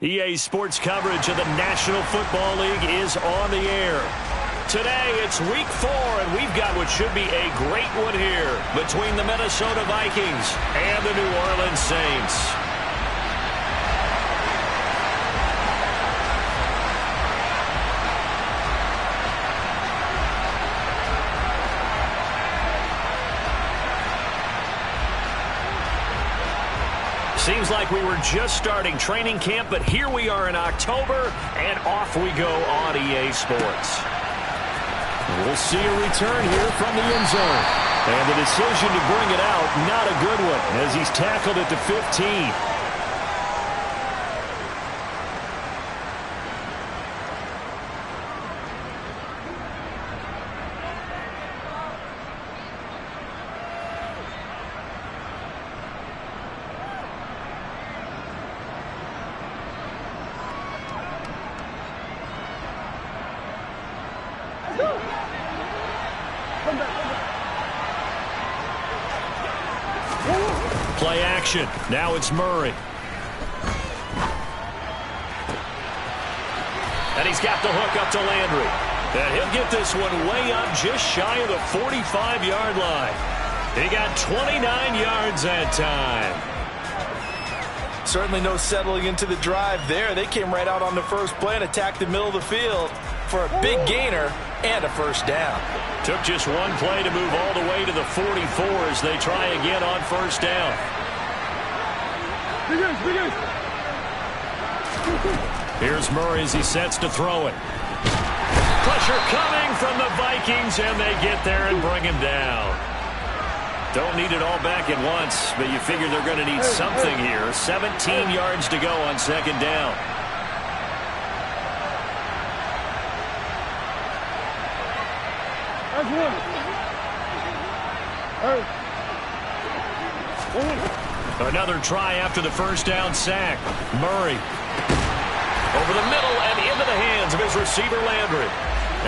EA Sports coverage of the National Football League is on the air. Today, it's Week 4, and we've got what should be a great one here between the Minnesota Vikings and the New Orleans Saints. Seems like we were just starting training camp, but here we are in October, and off we go on EA Sports. We'll see a return here from the end zone. And the decision to bring it out, not a good one, as he's tackled at the 15. Play action. Now it's Murray. And he's got the hook up to Landry. And he'll get this one way up just shy of the 45-yard line. He got 29 yards that time. Certainly no settling into the drive there. They came right out on the first play and attacked the middle of the field for a big gainer and a first down. Took just one play to move all the way to the 44 as they try again on first down. Here's Murray as he sets to throw it. Pressure coming from the Vikings, and they get there and bring him down. Don't need it all back at once, but you figure they're going to need something here. 17 yards to go on second down. Another try after the first down sack. Murray over the middle and into the hands of his receiver Landry.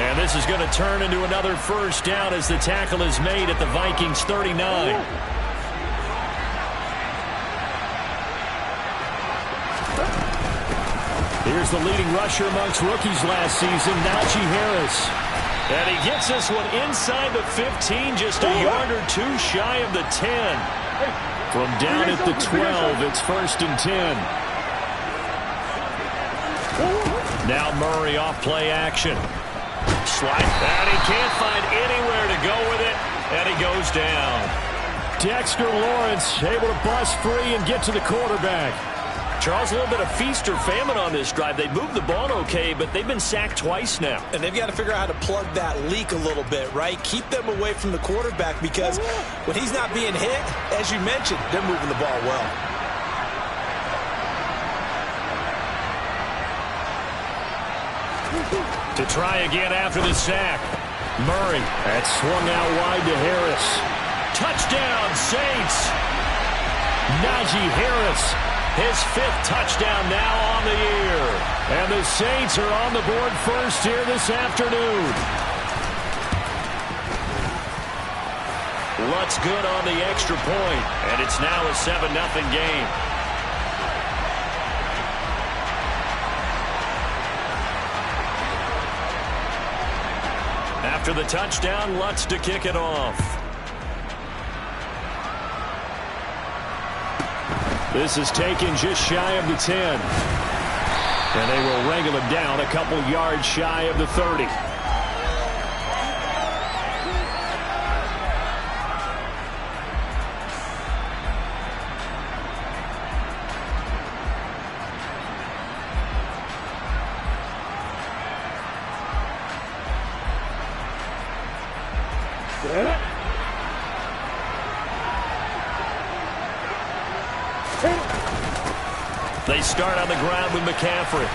And this is going to turn into another first down as the tackle is made at the Vikings 39. Here's the leading rusher amongst rookies last season, Najee Harris. And he gets this one inside the 15, just a yard or two shy of the 10. From down at the 12, it's first and 10. Now Murray off play action. Slide, and he can't find anywhere to go with it, and he goes down. Dexter Lawrence able to bust free and get to the quarterback. Charles, a little bit of feast or famine on this drive. They moved the ball okay, but they've been sacked twice now. And they've got to figure out how to plug that leak a little bit, right? Keep them away from the quarterback because when he's not being hit, as you mentioned, they're moving the ball well. To try again after the sack. Murray. That swung out wide to Harris. Touchdown, Saints. Najee Harris. His 5th touchdown now on the year. And the Saints are on the board first here this afternoon. Lutz good on the extra point, and it's now a 7-0 game. After the touchdown, Lutz to kick it off. This is taken just shy of the 10. And they will wrangle him down a couple yards shy of the 30. They start on the ground with McCaffrey.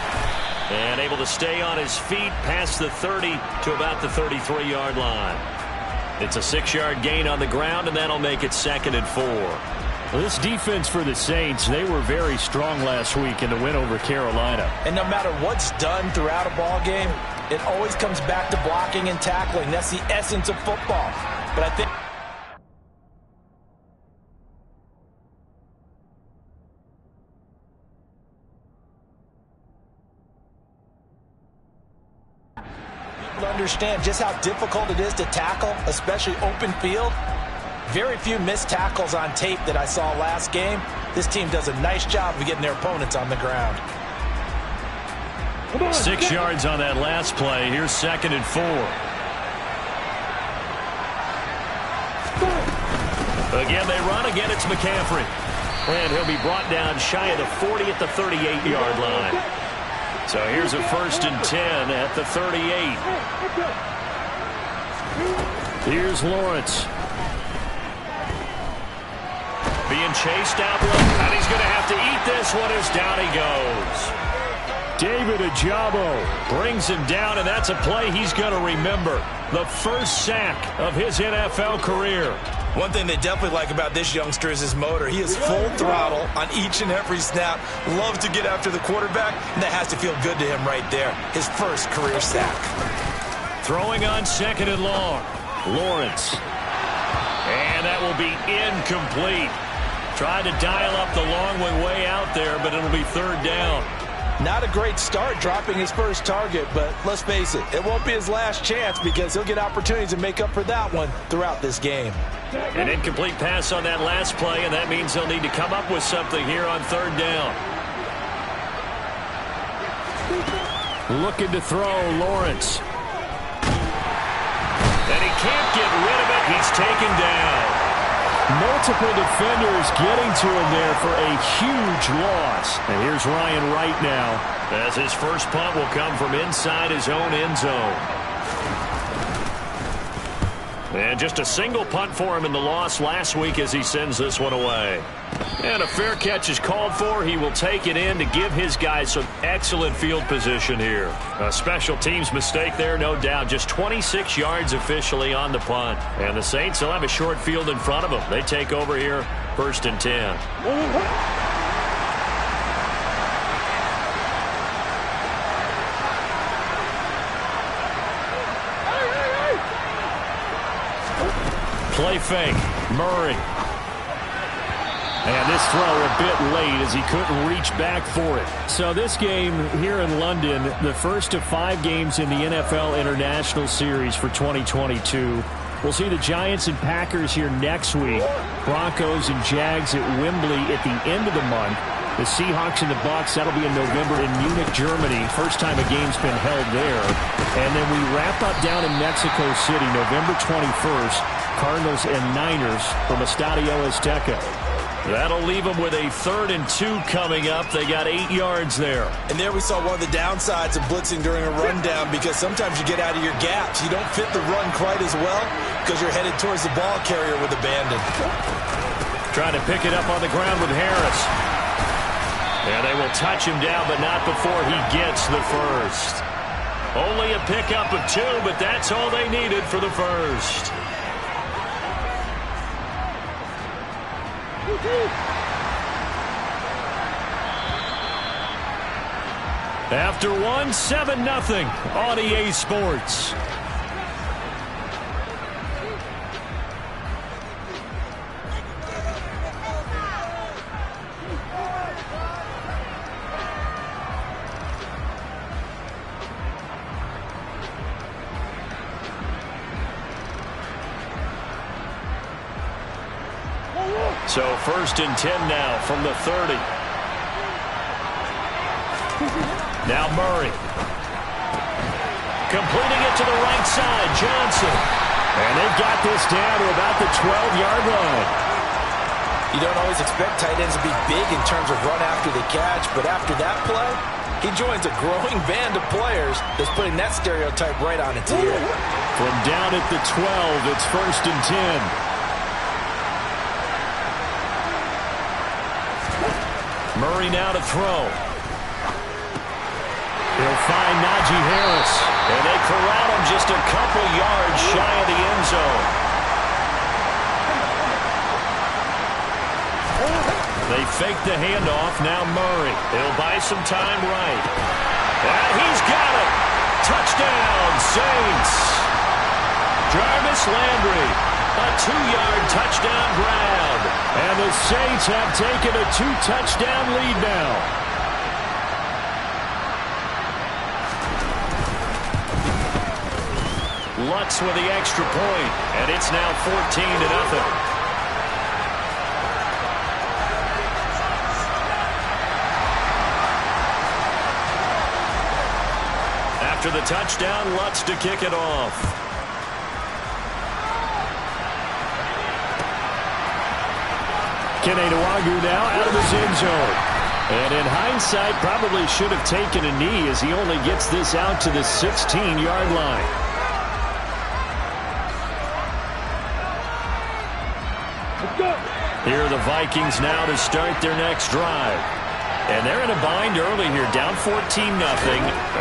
And able to stay on his feet past the 30 to about the 33-yard line. It's a 6-yard gain on the ground, and that'll make it 2nd and 4. Well, this defense for the Saints, they were very strong last week in the win over Carolina. And no matter what's done throughout a ball game, it always comes back to blocking and tackling. That's the essence of football. But I think to understand just how difficult it is to tackle, especially open field. Very few missed tackles on tape that I saw last game. This team does a nice job of getting their opponents on the ground. 6 yards on that last play. Here's 2nd and 4. Again, they run. Again, it's McCaffrey. And he'll be brought down shy of the 40 at the 38-yard line. So here's a 1st and 10 at the 38. Here's Lawrence. Being chased out low, and he's going to have to eat this one as down he goes. David Ojabo brings him down, and that's a play he's going to remember. The first sack of his NFL career. One thing they definitely like about this youngster is his motor. He is full throttle on each and every snap. Loves to get after the quarterback, and that has to feel good to him right there. His first career sack. Throwing on 2nd and long. Lawrence. And that will be incomplete. Tried to dial up the long one way out there, but it'll be 3rd down. Not a great start dropping his first target, but let's face it, it won't be his last chance because he'll get opportunities to make up for that one throughout this game. An incomplete pass on that last play, and that means they'll need to come up with something here on 3rd down. Looking to throw, Lawrence. And he can't get rid of it. He's taken down. Multiple defenders getting to him there for a huge loss. And here's Ryan Wright now, as his first punt will come from inside his own end zone. And just a single punt for him in the loss last week as he sends this one away. And a fair catch is called for. He will take it in to give his guys some excellent field position here. A special teams mistake there, no doubt. Just 26 yards officially on the punt. And the Saints will have a short field in front of them. They take over here, 1st and 10. Play fake. Murray. And this throw a bit late as he couldn't reach back for it. So this game here in London, the first of 5 games in the NFL International Series for 2022. We'll see the Giants and Packers here next week. Broncos and Jags at Wembley at the end of the month. The Seahawks and the Bucs, that'll be in November in Munich, Germany. First time a game's been held there. And then we wrap up down in Mexico City, November 21st. Cardinals and Niners from Estadio Azteca. That'll leave them with a 3rd and 2 coming up. They got 8 yards there. And there we saw one of the downsides of blitzing during a rundown because sometimes you get out of your gaps. You don't fit the run quite as well because you're headed towards the ball carrier with abandon. Trying to pick it up on the ground with Harris. And they will touch him down, but not before he gets the first. Only a pickup of 2, but that's all they needed for the first. After 1, 7-0 on EA Sports. So 1st and 10 now from the 30. Now Murray. Completing it to the right side, Johnson. And they've got this down to about the 12-yard line. You don't always expect tight ends to be big in terms of run after the catch, but after that play, he joins a growing band of players that's putting that stereotype right on its ear. From down at the 12, it's 1st and 10. Murray now to throw. He'll find Najee Harris. And they corral him just a couple yards shy of the end zone. They fake the handoff. Now Murray. He'll buy some time right. And he's got it. Touchdown, Saints. Jarvis Landry. A 2-yard touchdown grab. And the Saints have taken a 2-touchdown lead now. Lutz with the extra point, and it's now 14-0. After the touchdown, Lutz to kick it off. Kene Nwangwu now out of his end zone. And in hindsight, probably should have taken a knee as he only gets this out to the 16-yard line. Here are the Vikings now to start their next drive. And they're in a bind early here, down 14-0.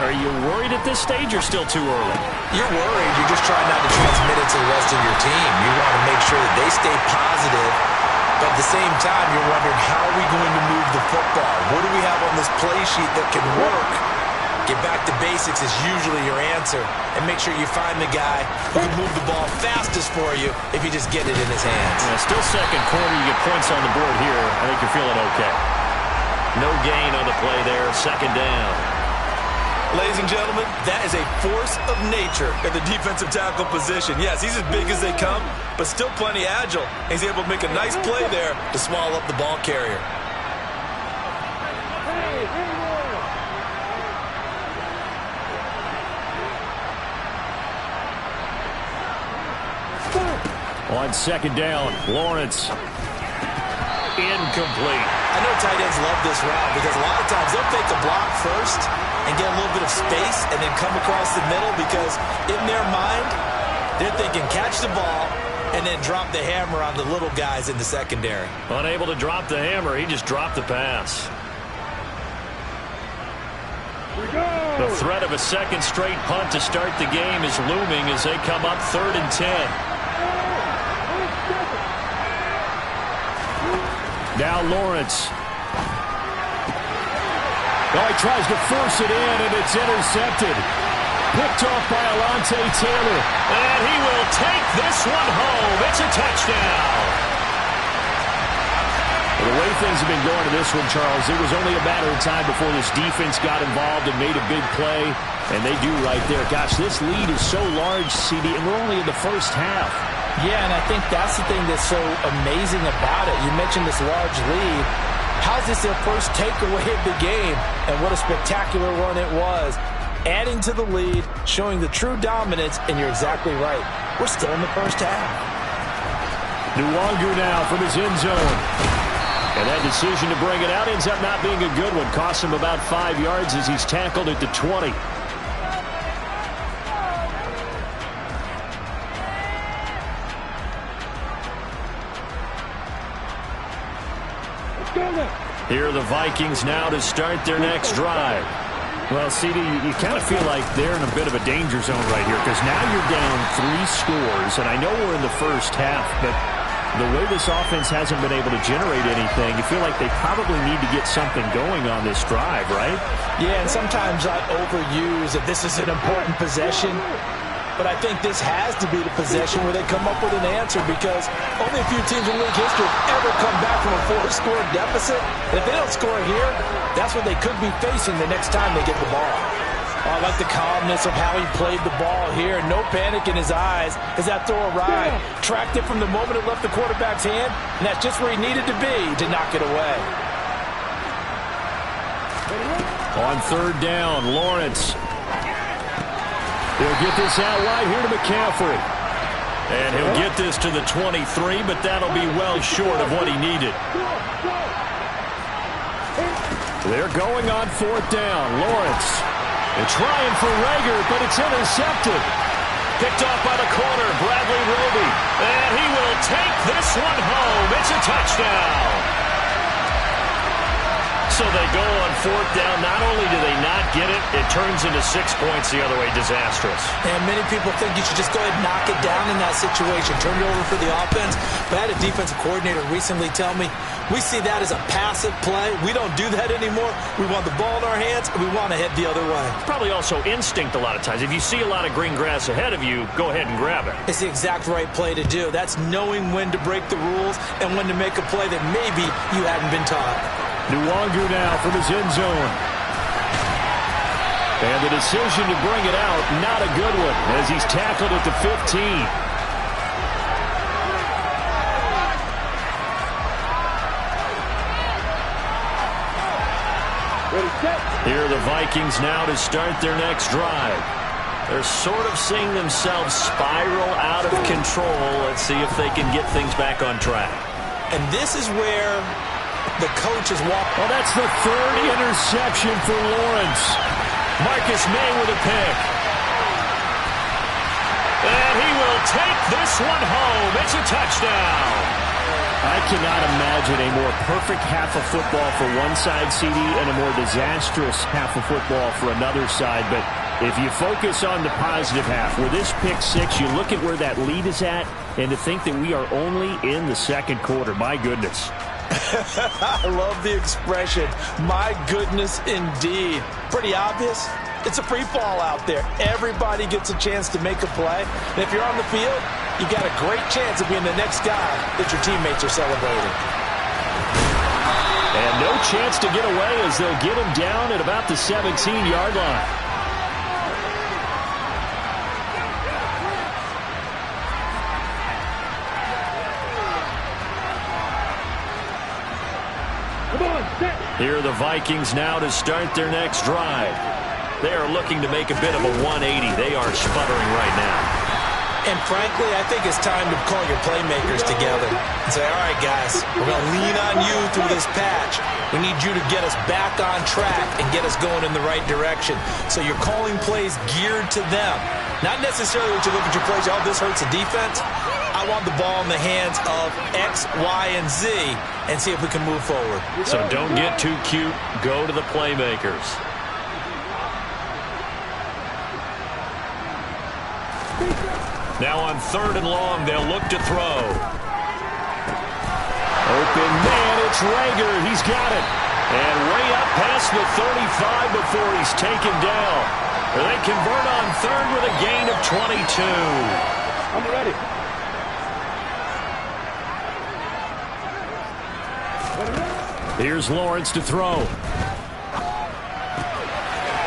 Are you worried at this stage or still too early? You're worried. You're just trying not to transmit it to the rest of your team. You want to make sure that they stay positive. But at the same time, you're wondering, how are we going to move the football? What do we have on this play sheet that can work? Get back to basics is usually your answer. And make sure you find the guy who can move the ball fastest for you if you just get it in his hands. Yeah, still second quarter. You get points on the board here. I think you're feeling okay. No gain on the play there. Second down. Ladies and gentlemen, that is a force of nature in the defensive tackle position. Yes, he's as big as they come, but still plenty agile. He's able to make a nice play there to swallow up the ball carrier. On second down, Lawrence. Incomplete. I know tight ends love this route because a lot of times they'll take the block first and get a little bit of space and then come across the middle because in their mind, they're thinking catch the ball and then drop the hammer on the little guys in the secondary. Unable to drop the hammer, he just dropped the pass. The threat of a second straight punt to start the game is looming as they come up 3rd and 10. Now Lawrence. Oh, he tries to force it in, and it's intercepted. Picked off by Alontae Taylor. And he will take this one home. It's a touchdown. Well, the way things have been going to this one, Charles, it was only a matter of time before this defense got involved and made a big play. And they do right there. Gosh, this lead is so large, CD, and we're only in the first half. Yeah, and I think that's the thing that's so amazing about it. You mentioned this large lead. How's this their first takeaway of the game? And what a spectacular run it was. Adding to the lead, showing the true dominance, and you're exactly right. We're still in the first half. Nwangwu now from his end zone. And that decision to bring it out ends up not being a good one. Costs him about 5 yards as he's tackled at the 20. Here are the Vikings now to start their next drive. Well, CD, you kind of feel like they're in a bit of a danger zone right here because now you're down 3 scores, and I know we're in the first half, but the way this offense hasn't been able to generate anything, you feel like they probably need to get something going on this drive, right? Yeah, and sometimes I overuse that this is an important possession. But I think this has to be the possession where they come up with an answer because only a few teams in league history have ever come back from a 4-score deficit. And if they don't score here, that's what they could be facing the next time they get the ball. Oh, I like the calmness of how he played the ball here. No panic in his eyes as that throw arrived. Tracked it from the moment it left the quarterback's hand, and that's just where he needed to be to knock it away. On 3rd down, Lawrence. He'll get this out wide here to McCaffrey. And he'll get this to the 23, but that'll be well short of what he needed. They're going on 4th down. Lawrence. They're trying for Reagor, but it's intercepted. Picked off by the corner, Bradley Roby. And he will take this one home. It's a touchdown. So they go on 4th down. Not only do they not get it, it turns into 6 points the other way. Disastrous. And many people think you should just go ahead and knock it down in that situation. Turn it over for the offense. But I had a defensive coordinator recently tell me, we see that as a passive play. We don't do that anymore. We want the ball in our hands, and we want to head the other way. Probably also instinct a lot of times. If you see a lot of green grass ahead of you, go ahead and grab it. It's the exact right play to do. That's knowing when to break the rules and when to make a play that maybe you hadn't been taught. Nwangwu now from his end zone. And the decision to bring it out, not a good one, as he's tackled at the 15. Here are the Vikings now to start their next drive. They're sort of seeing themselves spiral out of control. Let's see if they can get things back on track. And this is where the coach is walking. Well, that's the third interception for Lawrence. Marcus May with a pick. And he will take this one home. It's a touchdown. I cannot imagine a more perfect half of football for one side, CD, and a more disastrous half of football for another side. But if you focus on the positive half, with this pick six, you look at where that lead is at, and to think that we are only in the second quarter. My goodness. I love the expression, my goodness indeed. Pretty obvious. It's a free fall out there. Everybody gets a chance to make a play. And if you're on the field, you got a great chance of being the next guy that your teammates are celebrating. And no chance to get away as they'll get him down at about the 17-yard line. Here are the Vikings now to start their next drive. They are looking to make a bit of a 180. They are sputtering right now. And frankly, I think it's time to call your playmakers together and say, all right, guys, we're going to lean on you through this patch. We need you to get us back on track and get us going in the right direction. So you're calling plays geared to them. Not necessarily what you look at your plays, oh, this hurts the defense. I want the ball in the hands of X, Y, and Z and see if we can move forward. So don't get too cute. Go to the playmakers. Now on 3rd and long, they'll look to throw. Open man, it's Rager. He's got it. And way up past the 35 before he's taken down. They convert on 3rd with a gain of 22. I'm ready. Here's Lawrence to throw.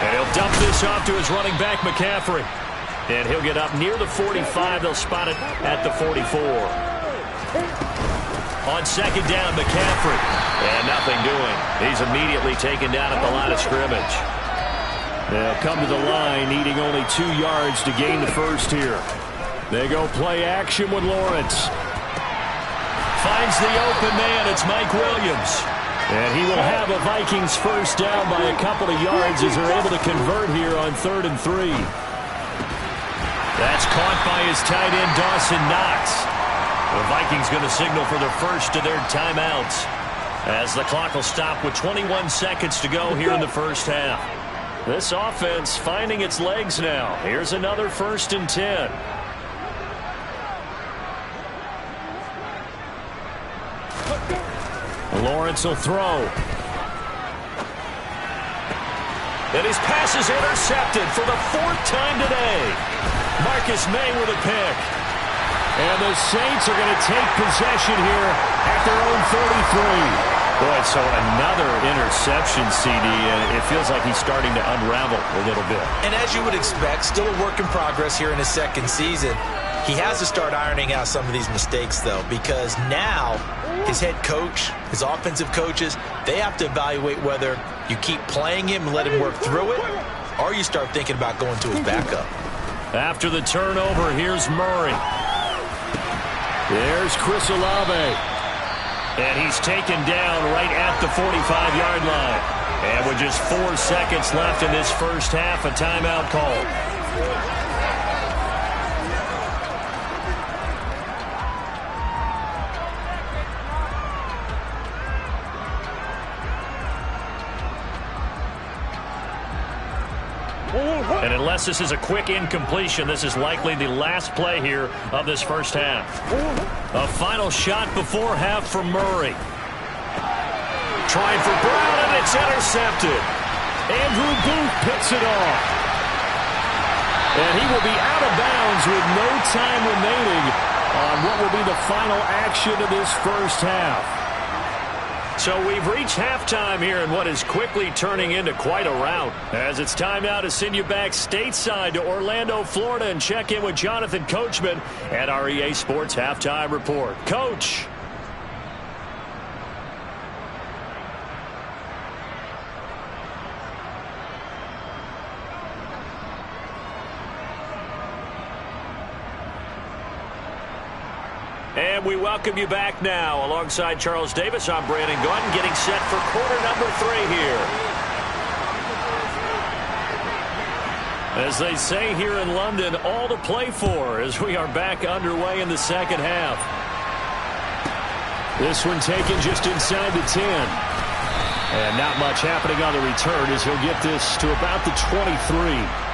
And he'll dump this off to his running back, McCaffrey. And he'll get up near the 45. They'll spot it at the 44. On 2nd down, McCaffrey. And nothing doing. He's immediately taken down at the line of scrimmage. They'll come to the line, needing only 2 yards to gain the first here. They go play action with Lawrence. Finds the open man. It's Mike Williams. And he will have a Vikings first down by a couple of yards as they're able to convert here on 3rd and 3. That's caught by his tight end, Dawson Knox. The Vikings going to signal for the first of their timeouts as the clock will stop with 21 seconds to go here in the first half. This offense finding its legs now. Here's another 1st and 10. Lawrence will throw. And his pass is intercepted for the 4th time today. Marcus May with a pick. And the Saints are going to take possession here at their own 33. Boy, so another interception, CD, and it feels like he's starting to unravel a little bit. And as you would expect, still a work in progress here in his 2nd season. He has to start ironing out some of these mistakes, though, because now his head coach, his offensive coaches, they have to evaluate whether you keep playing him and let him work through it, or you start thinking about going to his backup. After the turnover, here's Murray. There's Chris Olave. And he's taken down right at the 45-yard line. And with just 4 seconds left in this first half, a timeout call. And unless this is a quick incompletion, this is likely the last play here of this first half. A final shot before half for Murray. Trying for Brown, and it's intercepted. Andrew Booth picks it off. And he will be out of bounds with no time remaining on what will be the final action of this first half. So we've reached halftime here in what is quickly turning into quite a rout. As it's time now to send you back stateside to Orlando, Florida, and check in with Jonathan Coachman at our EA Sports Halftime Report. Coach. And we welcome you back now. Alongside Charles Davis, I'm Brandon Gaudin, getting set for quarter number 3 here. As they say here in London, all to play for as we are back underway in the second half. This one taken just inside the 10. And not much happening on the return as he'll get this to about the 23.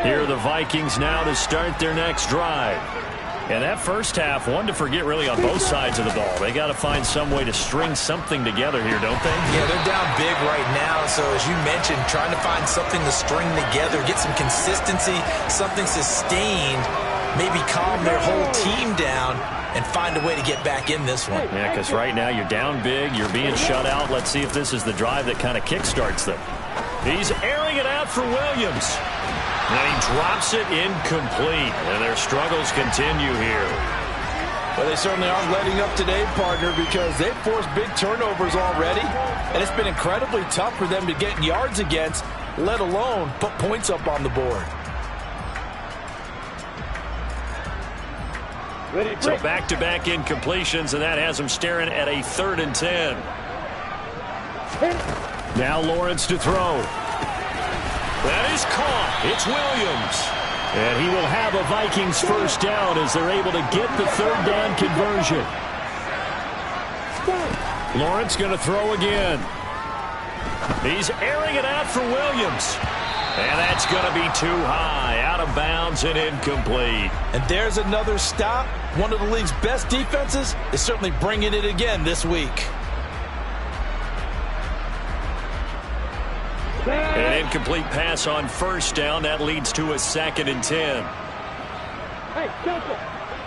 Here are the Vikings now to start their next drive. And that first half, one to forget really on both sides of the ball. They got to find some way to string something together here, don't they? Yeah, they're down big right now. So as you mentioned, trying to find something to string together, get some consistency, something sustained, maybe calm their whole team down and find a way to get back in this one. Yeah, because right now you're down big, you're being shut out. Let's see if this is the drive that kind of kickstarts them. He's airing it out for Williams. And he drops it incomplete. And their struggles continue here. Well, they certainly aren't letting up today, partner, because they've forced big turnovers already. And it's been incredibly tough for them to get yards against, let alone put points up on the board. So back-to-back incompletions, and that has them staring at a 3rd and 10. Now Lawrence to throw. That is caught. It's Williams. And he will have a Vikings first down as they're able to get the 3rd down conversion. Lawrence going to throw again. He's airing it out for Williams. And that's going to be too high. Out of bounds and incomplete. And there's another stop. One of the league's best defenses is certainly bringing it again this week. An incomplete pass on first down. That leads to a 2nd and 10. Hey, Joseph,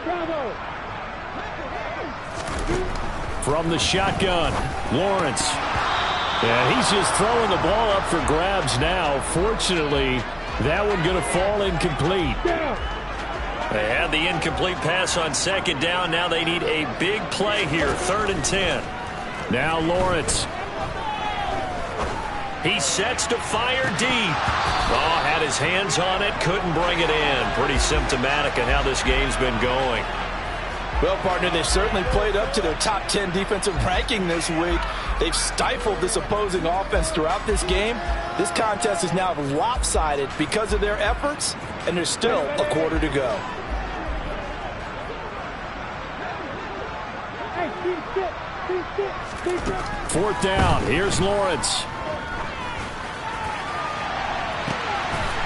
bravo. From the shotgun, Lawrence. And he's just throwing the ball up for grabs now. Fortunately, that one going to fall incomplete. They had the incomplete pass on 2nd down. Now they need a big play here, 3rd and 10. Now Lawrence. He sets to fire deep. Oh, had his hands on it, couldn't bring it in. Pretty symptomatic of how this game's been going. Well, partner, they've certainly played up to their top 10 defensive ranking this week. They've stifled this opposing offense throughout this game. This contest is now lopsided because of their efforts, and there's still a quarter to go. Fourth down. Here's Lawrence.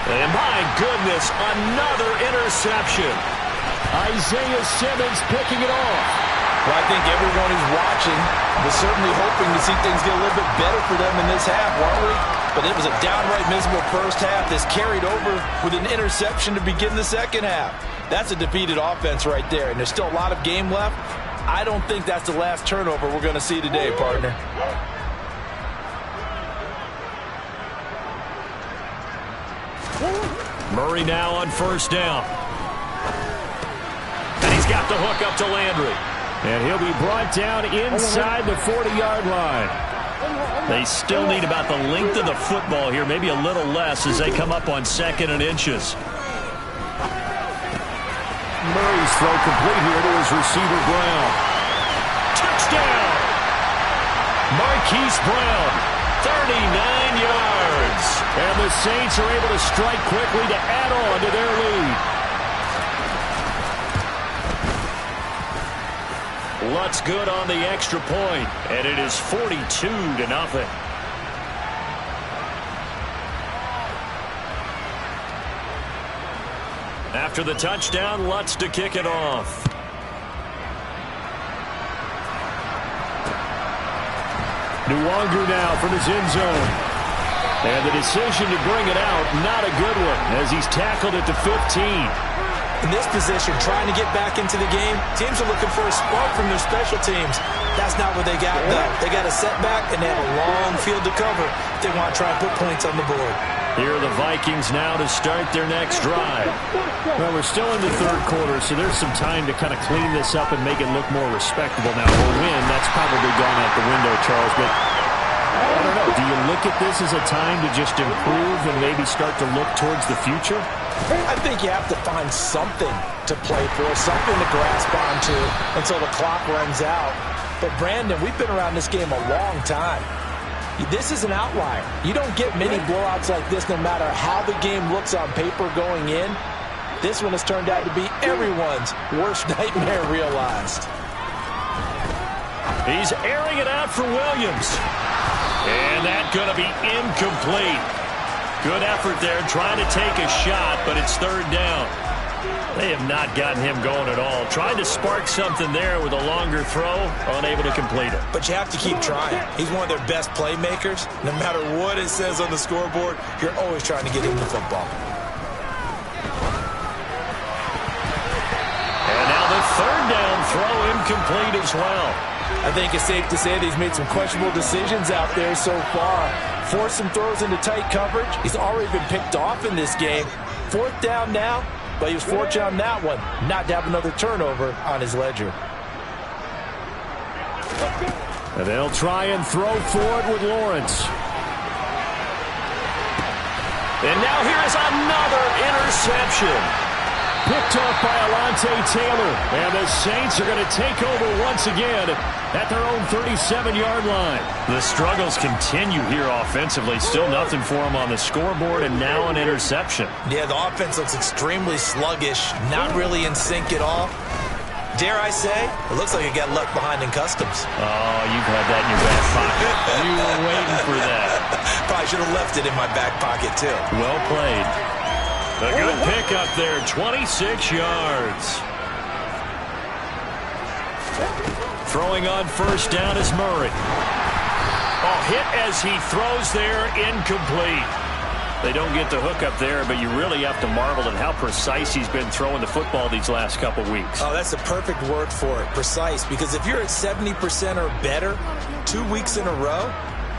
And my goodness, another interception. Isaiah Simmons picking it off. Well, I think everyone who's watching was certainly hoping to see things get a little bit better for them in this half, weren't we? But it was a downright miserable first half. This carried over with an interception to begin the second half. That's a defeated offense right there, and there's still a lot of game left. I don't think that's the last turnover we're going to see today, partner. Murray now on first down. And he's got the hook up to Landry. And he'll be brought down inside the 40-yard line. They still need about the length of the football here, maybe a little less as they come up on 2nd and inches. Murray's throw complete here to his receiver, Brown. Touchdown! Marquise Brown, 39 yards. And the Saints are able to strike quickly to add on to their lead. Lutz good on the extra point, and it is 42-0. After the touchdown, Lutz to kick it off. Nwangu now from his end zone. And the decision to bring it out, not a good one, as he's tackled at the 15. In this position, trying to get back into the game, teams are looking for a spark from their special teams. That's not what they got, though. They got a setback, and they have a long field to cover if they want to try and put points on the board. Here are the Vikings now to start their next drive. Well, we're still in the third quarter, so there's some time to kind of clean this up and make it look more respectable. Now, a win, that's probably gone out the window, Charles, but I don't know. Do you look at this as a time to just improve and maybe start to look towards the future? I think you have to find something to play for, something to grasp onto until the clock runs out. But, Brandon, we've been around this game a long time. This is an outlier. You don't get many blowouts like this no matter how the game looks on paper going in. This one has turned out to be everyone's worst nightmare realized. He's airing it out for Williams. And that's going to be incomplete. Good effort there trying to take a shot, but it's third down. They have not gotten him going at all. Tried to spark something there with a longer throw, unable to complete it. But you have to keep trying. He's one of their best playmakers. No matter what it says on the scoreboard, you're always trying to get him the football. And now the third down throw incomplete as well. I think it's safe to say that he's made some questionable decisions out there so far. Forced some throws into tight coverage. He's already been picked off in this game. Fourth down now, but he was fortunate on that one not to have another turnover on his ledger. And they'll try and throw for it with Lawrence. And now here is another interception. Picked off by Alontae Taylor. And the Saints are going to take over once again at their own 37-yard line. The struggles continue here offensively. Still nothing for them on the scoreboard, and now an interception. Yeah, the offense looks extremely sluggish, not really in sync at all. Dare I say, it looks like it got left behind in customs. Oh, you've had that in your back pocket. You were waiting for that. Probably should have left it in my back pocket, too. Well played. A good pickup there, 26 yards. Throwing on first down is Murray. Oh, hit as he throws there, incomplete. They don't get the hook up there, but you really have to marvel at how precise he's been throwing the football these last couple weeks. Oh, that's the perfect word for it, precise. Because if you're at 70% or better 2 weeks in a row,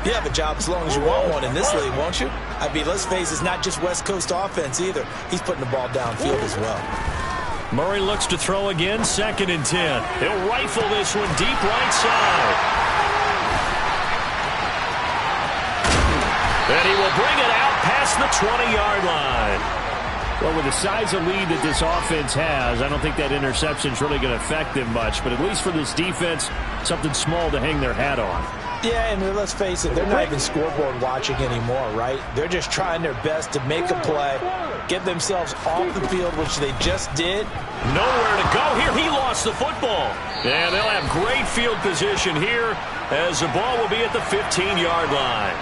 you have a job as long as you want one in this league, won't you? I mean, let's face it, it's not just West Coast offense either. He's putting the ball downfield as well. Murray looks to throw again, 2nd and 10. He'll rifle this one deep right side. And he will bring it out past the 20-yard line. Well, with the size of lead that this offense has, I don't think that interception is really going to affect them much. But at least for this defense, something small to hang their hat on. Yeah, and let's face it, they're not even scoreboard watching anymore, right? They're just trying their best to make a play, get themselves off the field, which they just did. Nowhere to go here. He lost the football. And they'll have great field position here as the ball will be at the 15-yard line.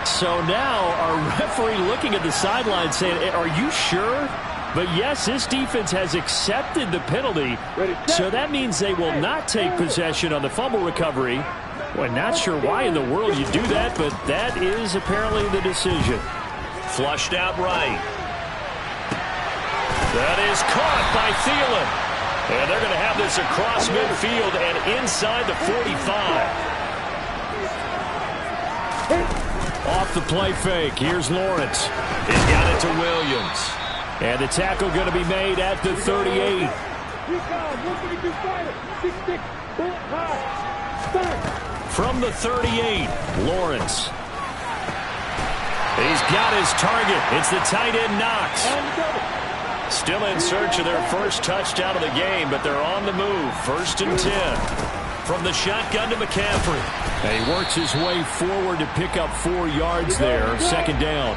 So now our referee looking at the sideline saying, are you sure? But yes, this defense has accepted the penalty. So that means they will not take possession on the fumble recovery. Well, not sure why in the world you do that, but that is apparently the decision. Flushed out right. That is caught by Thielen. And they're going to have this across midfield and inside the 45. Off the play fake. Here's Lawrence. He's got it to Williams. And the tackle going to be made at the 38. From the 38, Lawrence. He's got his target. It's the tight end Knox. Still in search of their first touchdown of the game, but they're on the move. 1st and 10. From the shotgun to McCaffrey. And he works his way forward to pick up 4 yards there. 2nd down.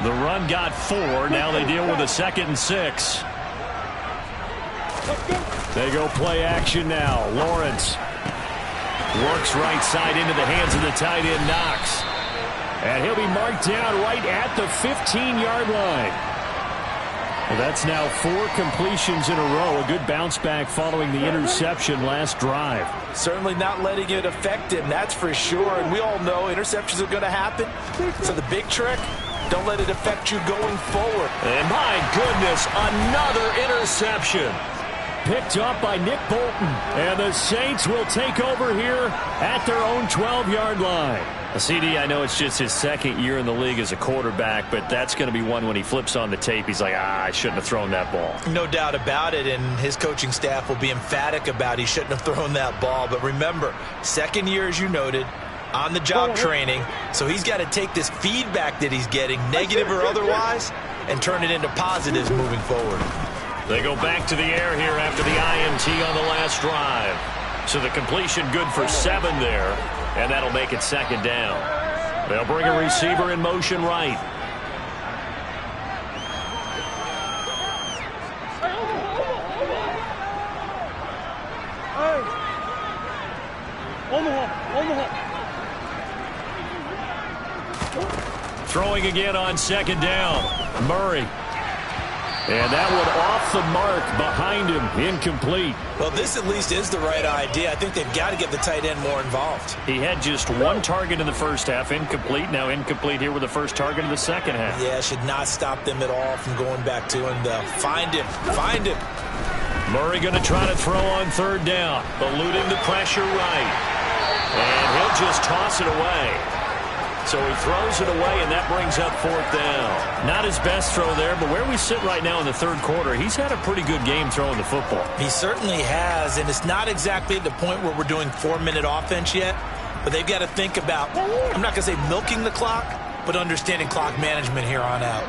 The run got 4. Now they deal with a 2nd and 6. They go play action now. Lawrence works right side into the hands of the tight end Knox. And he'll be marked down right at the 15-yard line. Well, that's now 4 completions in a row. A good bounce back following the interception last drive. Certainly not letting it affect him, that's for sure. And we all know interceptions are going to happen. So the big trick, don't let it affect you going forward. And my goodness, another interception. Picked up by Nick Bolton. And the Saints will take over here at their own 12-yard line. CD, I know it's just his second year in the league as a quarterback, but that's going to be one when he flips on the tape. He's like, I shouldn't have thrown that ball. No doubt about it, and his coaching staff will be emphatic about he shouldn't have thrown that ball. But remember, second year, as you noted, on-the-job training, so he's got to take this feedback that he's getting, negative or otherwise, and turn it into positives moving forward. They go back to the air here after the INT on the last drive. So the completion good for 7 there. And that'll make it second down. They'll bring a receiver in motion right. Throwing again on second down. Murray. And that one off the mark behind him, incomplete. Well, this at least is the right idea. I think they've got to get the tight end more involved. He had just 1 target in the first half, incomplete. Now incomplete here with the first target in the second half. Yeah, should not stop them at all from going back to him. Find him. Find him. Murray going to try to throw on third down, eluding the pressure right. And he'll just toss it away. So he throws it away, and that brings up 4th down. Not his best throw there, but where we sit right now in the third quarter, he's had a pretty good game throwing the football. He certainly has, and it's not exactly at the point where we're doing 4-minute offense yet, but they've got to think about, I'm not going to say milking the clock, but understanding clock management here on out.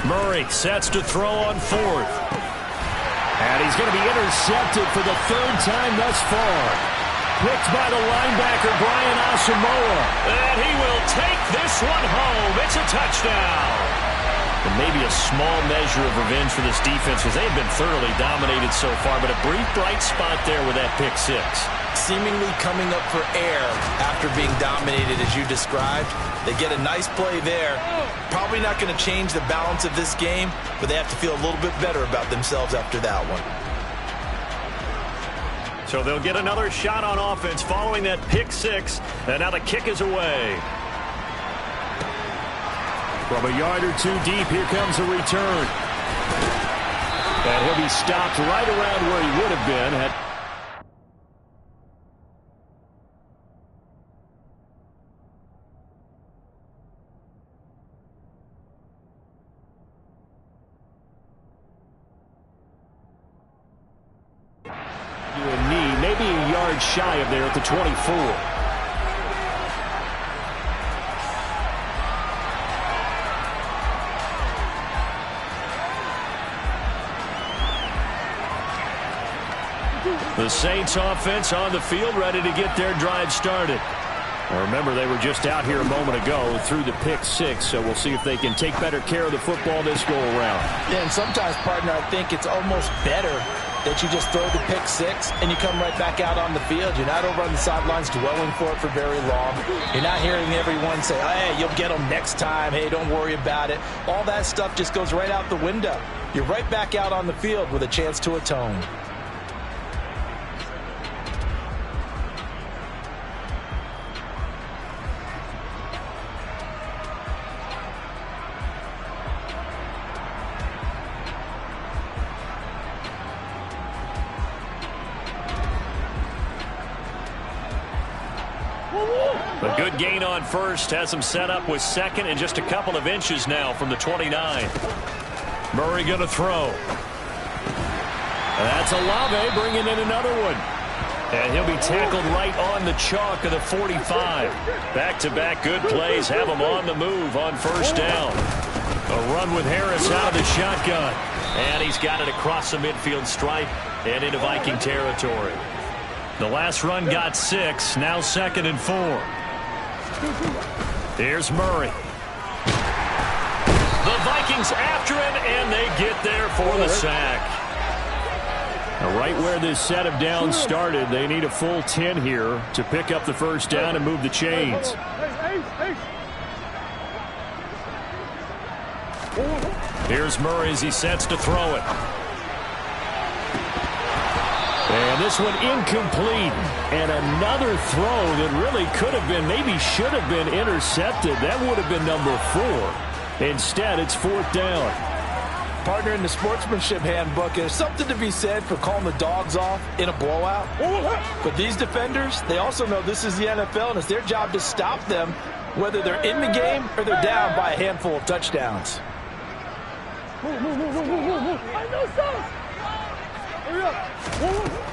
Murray sets to throw on 4th. And he's going to be intercepted for the 3rd time thus far. Picked by the linebacker, Brian Asamoah. And he will take this one home. It's a touchdown. And maybe a small measure of revenge for this defense because they've been thoroughly dominated so far, but a brief bright spot there with that pick 6. Seemingly coming up for air after being dominated as you described. They get a nice play there. Probably not going to change the balance of this game, but they have to feel a little bit better about themselves after that one. So they'll get another shot on offense following that pick 6, and now the kick is away. From a yard or 2 deep, here comes a return. And he'll be stopped right around where he would have been had maybe a yard shy of there at the 24. The Saints offense on the field ready to get their drive started. Now remember, they were just out here a moment ago through the pick 6, so we'll see if they can take better care of the football this go-around. Yeah, and sometimes, partner, I think it's almost better that you just throw the pick 6 and you come right back out on the field. You're not over on the sidelines dwelling for it for very long. You're not hearing everyone say, hey, you'll get them next time. Hey, don't worry about it. All that stuff just goes right out the window. You're right back out on the field with a chance to atone. A good gain on first, has him set up with second and just a couple of inches now from the 29. Murray going to throw. That's Olave bringing in another one. And he'll be tackled right on the chalk of the 45. Back-to-back good plays have him on the move on first down. A run with Harris out of the shotgun. And he's got it across the midfield stripe and into Viking territory. The last run got 6, now 2nd and 4. Here's Murray. The Vikings after him, and they get there for the sack. Right where this set of downs started, they need a full 10 here to pick up the first down and move the chains. Here's Murray as he sets to throw it. And this one incomplete. And another throw that really could have been, maybe should have been intercepted. That would have been number 4. Instead, it's 4th down. Partner, in the sportsmanship handbook, there's something to be said for calling the dogs off in a blowout. But these defenders, they also know this is the NFL, and it's their job to stop them, whether they're in the game or they're down by a handful of touchdowns.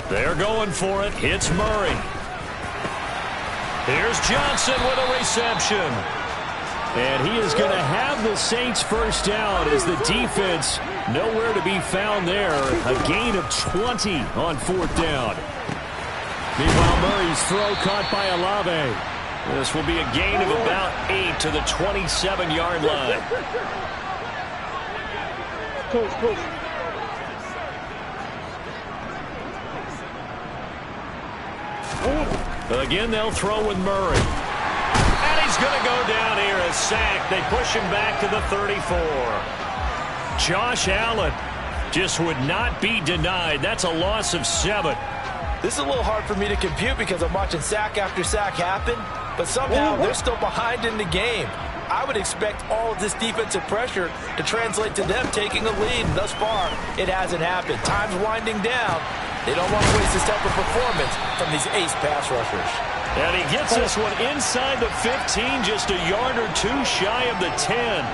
They're going for it. It's Murray. Here's Johnson with a reception. And he is going to have the Saints first down as the defense nowhere to be found there. A gain of 20 on 4th down. Meanwhile, Murray's throw caught by Olave. This will be a gain of about 8 to the 27-yard line. Coach. Again, they'll throw with Murray. And he's going to go down here, a sack. They push him back to the 34. Josh Allen just would not be denied. That's a loss of 7. This is a little hard for me to compute because I'm watching sack after sack happen, but somehow they're still behind in the game. I would expect all of this defensive pressure to translate to them taking a lead. And thus far, it hasn't happened. Time's winding down. They don't want to waste this type of performance from these ace pass rushers. And he gets this one inside the 15, just a yard or 2 shy of the 10.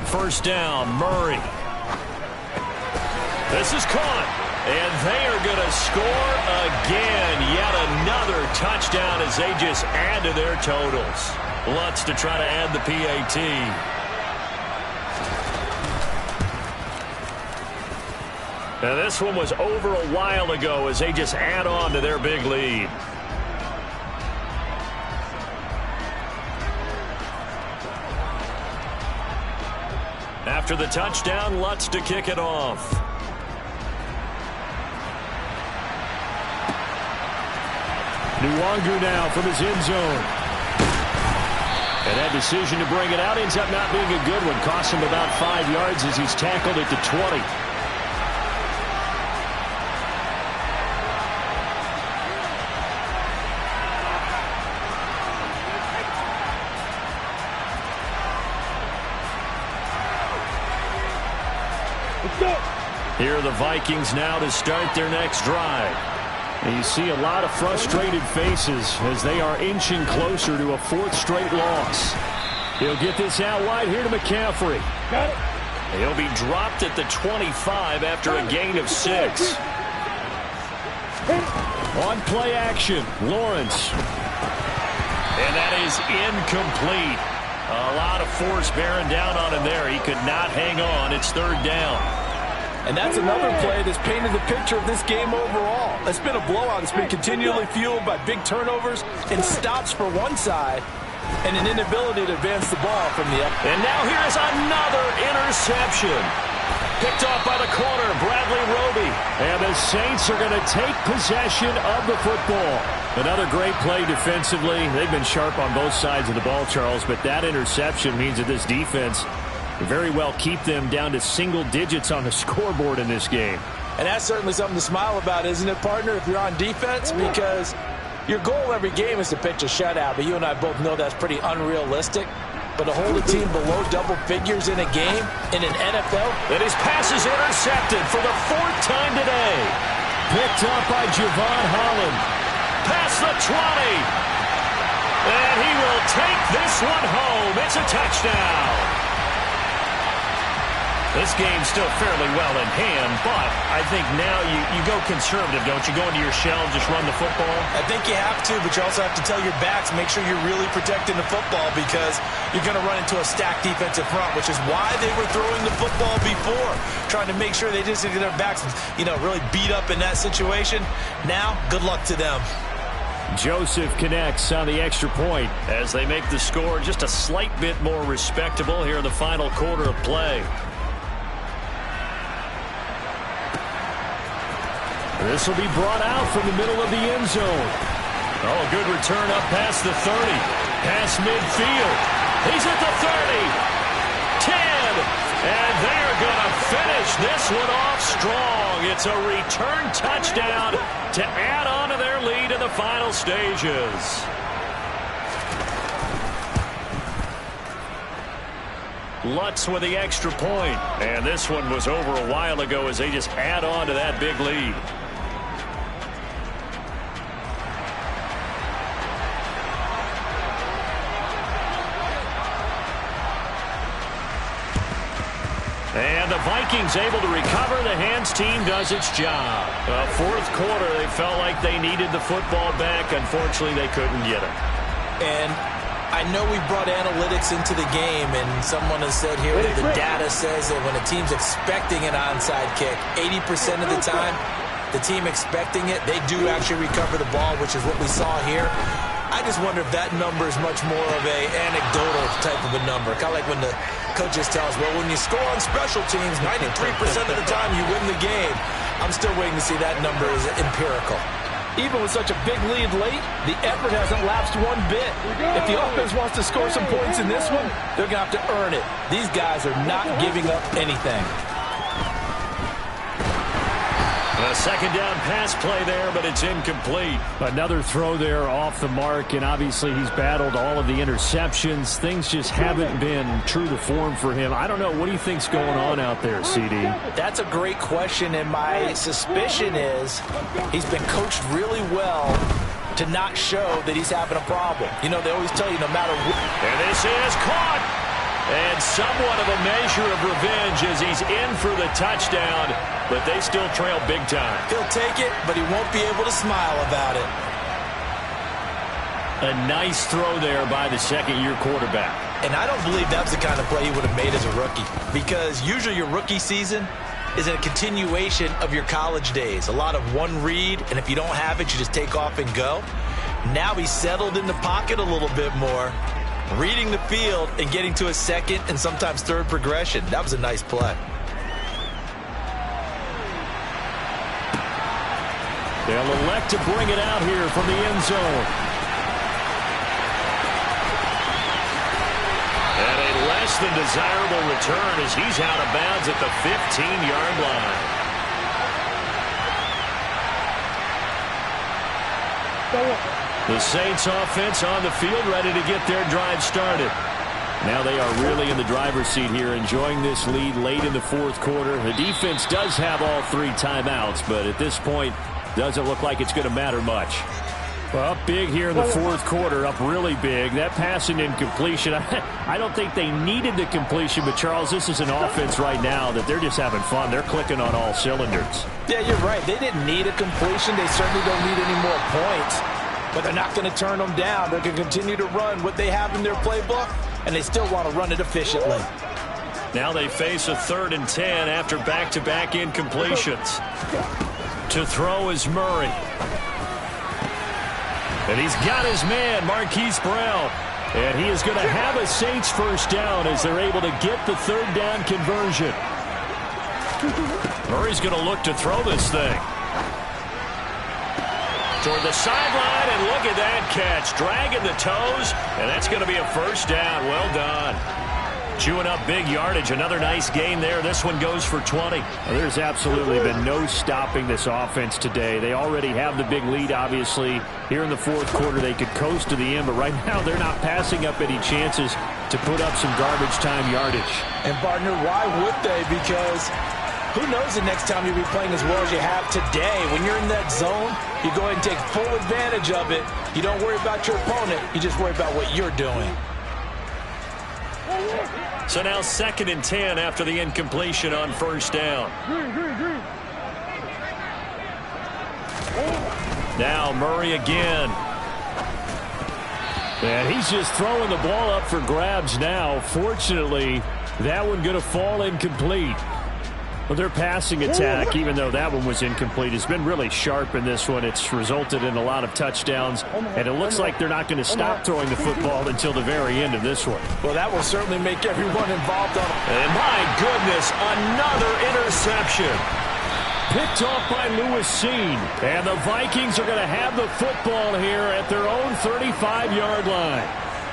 First down, Murray. This is caught. And they are going to score again. Yet another touchdown as they just add to their totals. Lutz to try to add the PAT. Now this one was over a while ago as they just add on to their big lead. After the touchdown, Lutz to kick it off. Nwangu now from his end zone. And that decision to bring it out ends up not being a good one. Costs him about 5 yards as he's tackled at the 20. Here are the Vikings now to start their next drive. And you see a lot of frustrated faces as they are inching closer to a 4th straight loss. He'll get this out wide here to McCaffrey. Got it. He'll be dropped at the 25 after a gain of 6. On play action, Lawrence. And that is incomplete. A lot of force bearing down on him there. He could not hang on. It's 3rd down. And that's another play that's painted the picture of this game overall. It's been a blowout. It's been continually fueled by big turnovers and stops for one side and an inability to advance the ball from the up. And now here's another interception. Picked off by the corner, Bradley Roby. And the Saints are going to take possession of the football. Another great play defensively. They've been sharp on both sides of the ball, Charles, but that interception means that this defense very well keep them down to single digits on the scoreboard in this game. And that's certainly something to smile about, isn't it, partner, if you're on defense? Because your goal every game is to pitch a shutout, but you and I both know that's pretty unrealistic. But to hold a team below double figures in a game, in an NFL. And his pass is intercepted for the 4th time today. Picked up by Javon Holland. Past the 20. And he will take this one home. It's a touchdown. This game's still fairly well in hand. but I think now you go conservative, don't you? Go into your shell, just run the football? I think you have to, but you also have to tell your backs, make sure you're really protecting the football because you're going to run into a stacked defensive front, which is why they were throwing the football before, trying to make sure they just get their backs, really beat up in that situation. Now, good luck to them. Joseph connects on the extra point as they make the score just a slight bit more respectable here in the final quarter of play. This will be brought out from the middle of the end zone. Oh, good return up past the 30. Past midfield. He's at the 30. 10. And they're going to finish this one off strong. It's a return touchdown to add on to their lead in the final stages. Lutz with the extra point. And this one was over a while ago as they just add on to that big lead. And the Vikings able to recover. The hands team does its job. Fourth quarter, they felt like they needed the football back. Unfortunately, they couldn't get it. And I know we brought analytics into the game, and someone has said here that the data says that when a team's expecting an onside kick, 80% of the time, the team expecting it, they do actually recover the ball, which is what we saw here. I just wonder if that number is much more of a anecdotal type of a number. Kind of like when the coaches tell us, well, when you score on special teams, 93% of the time you win the game. I'm still waiting to see that number is empirical. Even with such a big lead late, the effort hasn't lapsed one bit. If the offense wants to score some points in this one, they're going to have to earn it. These guys are not giving up anything. A second down pass play there, but it's incomplete. Another throw there off the mark, and obviously he's battled all of the interceptions. Things just haven't been true to form for him. I don't know. What do you think's going on out there, CD? That's a great question, and my suspicion is he's been coached really well to not show that he's having a problem. They always tell you no matter what. And this is caught. And somewhat of a measure of revenge as he's in for the touchdown, but they still trail big time. He'll take it, but he won't be able to smile about it. A nice throw there by the second-year quarterback. And I don't believe that's the kind of play he would have made as a rookie, because usually your rookie season is a continuation of your college days. A lot of one read, and if you don't have it, you just take off and go. Now he's settled in the pocket a little bit more, reading the field and getting to a second and sometimes third progression. That was a nice play. They'll elect to bring it out here from the end zone. And a less than desirable return as he's out of bounds at the 15-yard line. The Saints offense on the field, ready to get their drive started. Now they are really in the driver's seat here, enjoying this lead late in the fourth quarter. The defense does have all three timeouts, but at this point, doesn't look like it's going to matter much. Well, up big here in the fourth quarter, up really big. That pass and incompletion, I don't think they needed the completion, but Charles, this is an offense right now that they're just having fun. They're clicking on all cylinders. Yeah, you're right. They didn't need a completion. They certainly don't need any more points. But they're not going to turn them down. They're going to continue to run what they have in their playbook, and they still want to run it efficiently. Now they face a 3rd and 10 after back-to-back incompletions. To throw is Murray. And he's got his man, Marquise Brown. And he is going to have a Saints first down as they're able to get the 3rd down conversion. Murray's going to look to throw this thing. Toward the sideline, and look at that catch. Dragging the toes, and that's going to be a first down. Well done. Chewing up big yardage. Another nice gain there. This one goes for 20. Well, there's absolutely been no stopping this offense today. They already have the big lead, obviously. Here in the fourth quarter, they could coast to the end, but right now they're not passing up any chances to put up some garbage time yardage. And, partner, why would they? Because who knows the next time you'll be playing as well as you have today. When you're in that zone, you go ahead and take full advantage of it. You don't worry about your opponent. You just worry about what you're doing. So now 2nd and 10 after the incompletion on first down. Now Murray again. And he's just throwing the ball up for grabs now. Fortunately, that one going to fall incomplete. Well, their passing attack, even though that one was incomplete, has been really sharp in this one. It's resulted in a lot of touchdowns, and it looks like they're not going to stop throwing the football until the very end of this one. Well, that will certainly make everyone involved on it. And my goodness, another interception. Picked off by Lewis Cine. And the Vikings are going to have the football here at their own 35-yard line.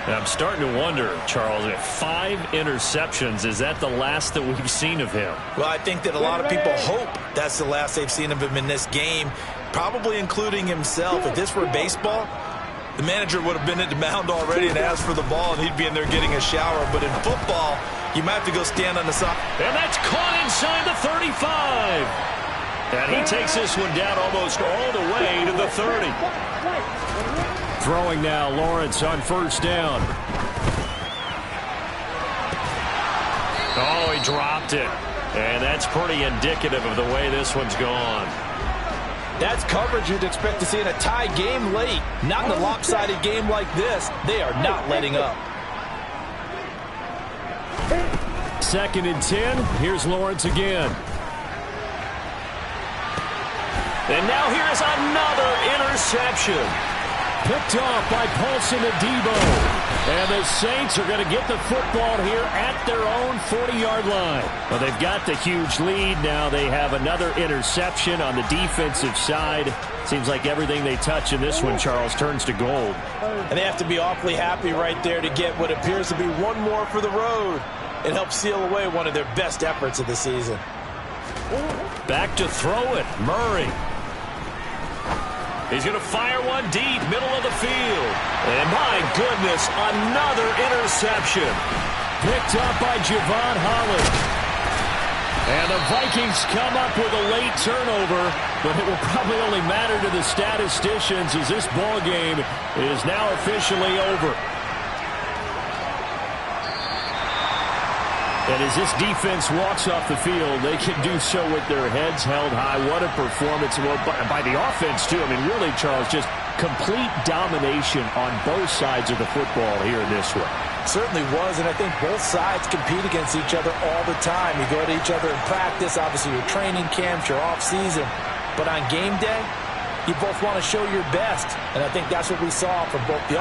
And I'm starting to wonder, Charles, if 5 interceptions, is that the last that we've seen of him? Well, I think that a lot of people hope that's the last they've seen of him in this game, probably including himself. If this were baseball, the manager would have been at the mound already and asked for the ball, and he'd be in there getting a shower. But in football, you might have to go stand on the side. And that's caught inside the 35. And he takes this one down almost all the way to the 30. Throwing now, Lawrence on first down. Oh, he dropped it. And that's pretty indicative of the way this one's gone. That's coverage you'd expect to see in a tie game late. Not in a lopsided game like this. They are not letting up. 2nd and 10. Here's Lawrence again. And now here's another interception. Picked off by Paulson Adebo. And the Saints are going to get the football here at their own 40-yard line. Well, they've got the huge lead. Now they have another interception on the defensive side. Seems like everything they touch in this one, Charles, turns to gold. And they have to be awfully happy right there to get what appears to be one more for the road. It helps seal away one of their best efforts of the season. Back to throw it, Murray. He's going to fire one deep, middle of the field. And my goodness, another interception. Picked up by Javon Holland. And the Vikings come up with a late turnover, but it will probably only matter to the statisticians as this ball game is now officially over. And as this defense walks off the field, they can do so with their heads held high. What a performance. Well, by the offense, too. I mean, really, Charles, just complete domination on both sides of the football here in this one. Certainly was, and I think both sides compete against each other all the time. You go to each other in practice, obviously your training camps, your off-season. But on game day, you both want to show your best, and I think that's what we saw from both the